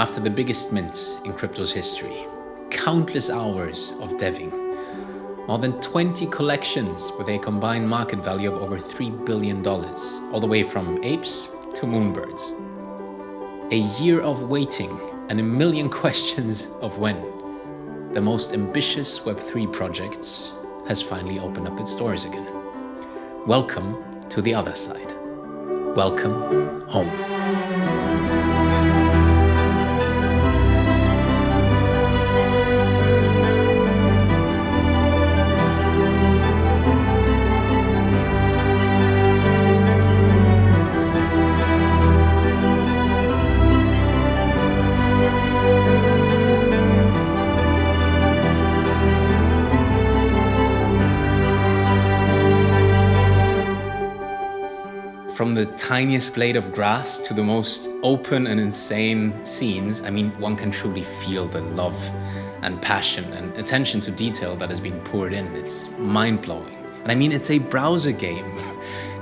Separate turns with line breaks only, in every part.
After the biggest mint in crypto's history, countless hours of deving, more than 20 collections with a combined market value of over $3 billion, all the way from apes to moonbirds. A year of waiting and a million questions of when. The most ambitious Web3 project has finally opened up its doors again. Welcome to the other side. Welcome home. From the tiniest blade of grass to the most open and insane scenes, one can truly feel the love and passion and attention to detail that has been poured in. It's mind-blowing. And it's a browser game.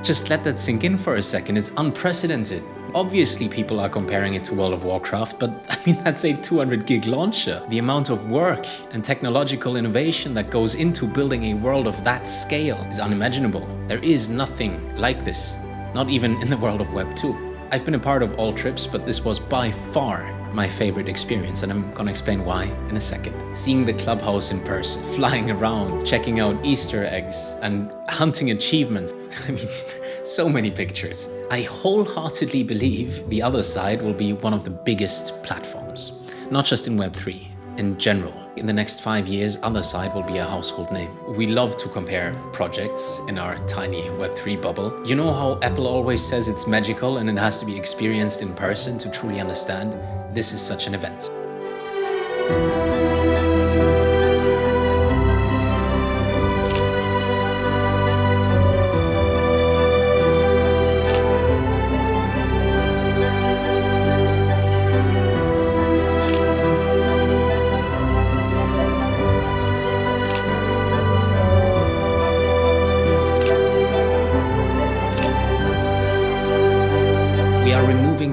Just let that sink in for a second. It's unprecedented. Obviously, people are comparing it to World of Warcraft, but that's a 200 gig launcher. The amount of work and technological innovation that goes into building a world of that scale is unimaginable. There is nothing like this. Not even in the world of Web 2. I've been a part of all trips, but this was by far my favorite experience, and I'm gonna explain why in a second. Seeing the clubhouse in person, flying around, checking out Easter eggs, and hunting achievements. So many pictures. I wholeheartedly believe the other side will be one of the biggest platforms, not just in Web 3, in general. In the next 5 years, Otherside will be a household name. We love to compare projects in our tiny Web3 bubble. You know how Apple always says it's magical and it has to be experienced in person to truly understand? This is such an event.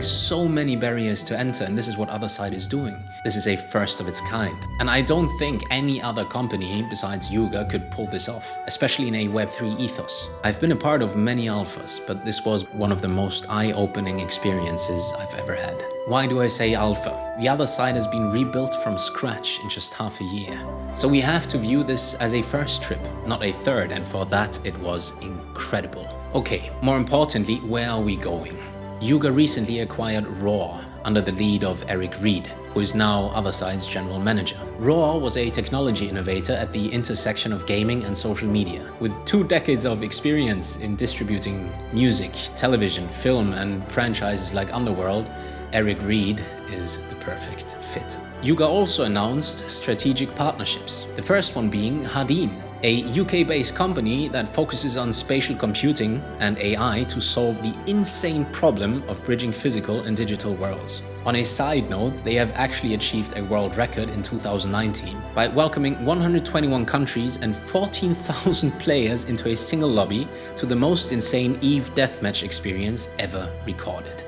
So many barriers to enter, and this is what Otherside is doing. This is a first of its kind. And I don't think any other company besides Yuga could pull this off, especially in a Web3 ethos. I've been a part of many alphas, but this was one of the most eye-opening experiences I've ever had. Why do I say alpha? The other side has been rebuilt from scratch in just half a year. So we have to view this as a first trip, not a third, and for that it was incredible. Okay, more importantly, where are we going? Yuga recently acquired Roth under the lead of Eric Reed, who is now Otherside's general manager. Roth was a technology innovator at the intersection of gaming and social media. With 2 decades of experience in distributing music, television, film, and franchises like Underworld, Eric Reed is the perfect fit. Yuga also announced strategic partnerships, the first one being Hadin, a UK-based company that focuses on spatial computing and AI to solve the insane problem of bridging physical and digital worlds. On a side note, they have actually achieved a world record in 2019 by welcoming 121 countries and 14,000 players into a single lobby to the most insane EVE deathmatch experience ever recorded.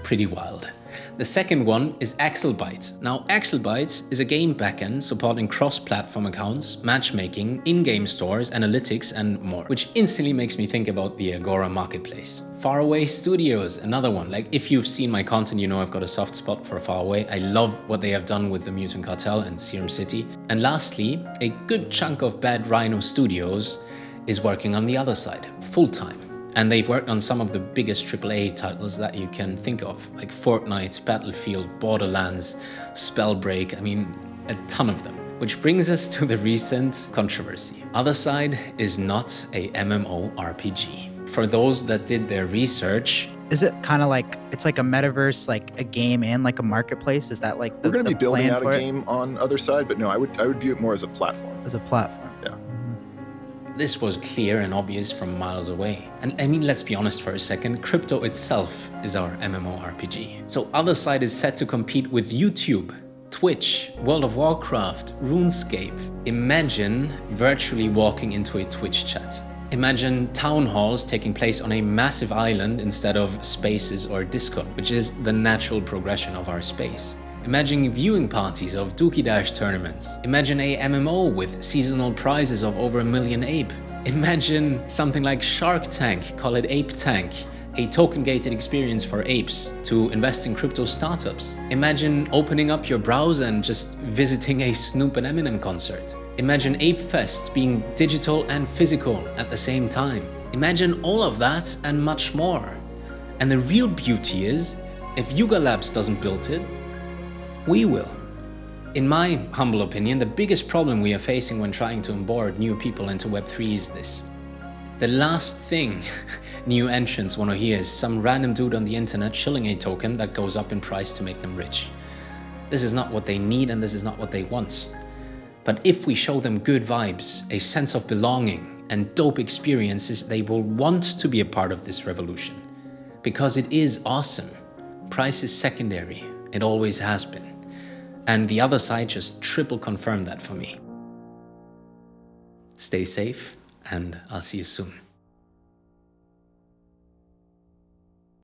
Pretty wild. The second one is Axelbyte. Now, Axelbyte is a game backend supporting cross-platform accounts, matchmaking, in-game stores, analytics, and more, which instantly makes me think about the Agora marketplace. Faraway Studios, another one. If you've seen my content, you know I've got a soft spot for Faraway. I love what they have done with the Mutant Cartel and Serum City. And lastly, a good chunk of Bad Rhino Studios is working on the other side, full-time. And they've worked on some of the biggest AAA titles that you can think of, like Fortnite, Battlefield, Borderlands, Spellbreak, a ton of them. Which brings us to the recent controversy. Otherside is not a MMORPG. For those that did their research,
is it kind of like, it's like a metaverse, like a game and like a marketplace? Is that like the
We're going to be building out a
it?
game on Otherside, but no, I would view it more as a platform.
As a platform.
Yeah.
This was clear and obvious from miles away. And let's be honest for a second, crypto itself is our MMORPG. So Otherside is set to compete with YouTube, Twitch, World of Warcraft, RuneScape. Imagine virtually walking into a Twitch chat. Imagine town halls taking place on a massive island instead of spaces or Discord, which is the natural progression of our space. Imagine viewing parties of Dookie Dash tournaments. Imagine a MMO with seasonal prizes of over 1 million ape. Imagine something like Shark Tank, call it Ape Tank, a token-gated experience for apes to invest in crypto startups. Imagine opening up your browser and just visiting a Snoop and Eminem concert. Imagine Ape Fest being digital and physical at the same time. Imagine all of that and much more. And the real beauty is, if Yuga Labs doesn't build it, we will. In my humble opinion, the biggest problem we are facing when trying to onboard new people into Web3 is this. The last thing new entrants want to hear is some random dude on the internet shilling a token that goes up in price to make them rich. This is not what they need and this is not what they want. But if we show them good vibes, a sense of belonging, and dope experiences, they will want to be a part of this revolution. Because it is awesome. Price is secondary. It always has been. And the other side just triple confirmed that for me. Stay safe, and I'll see you soon.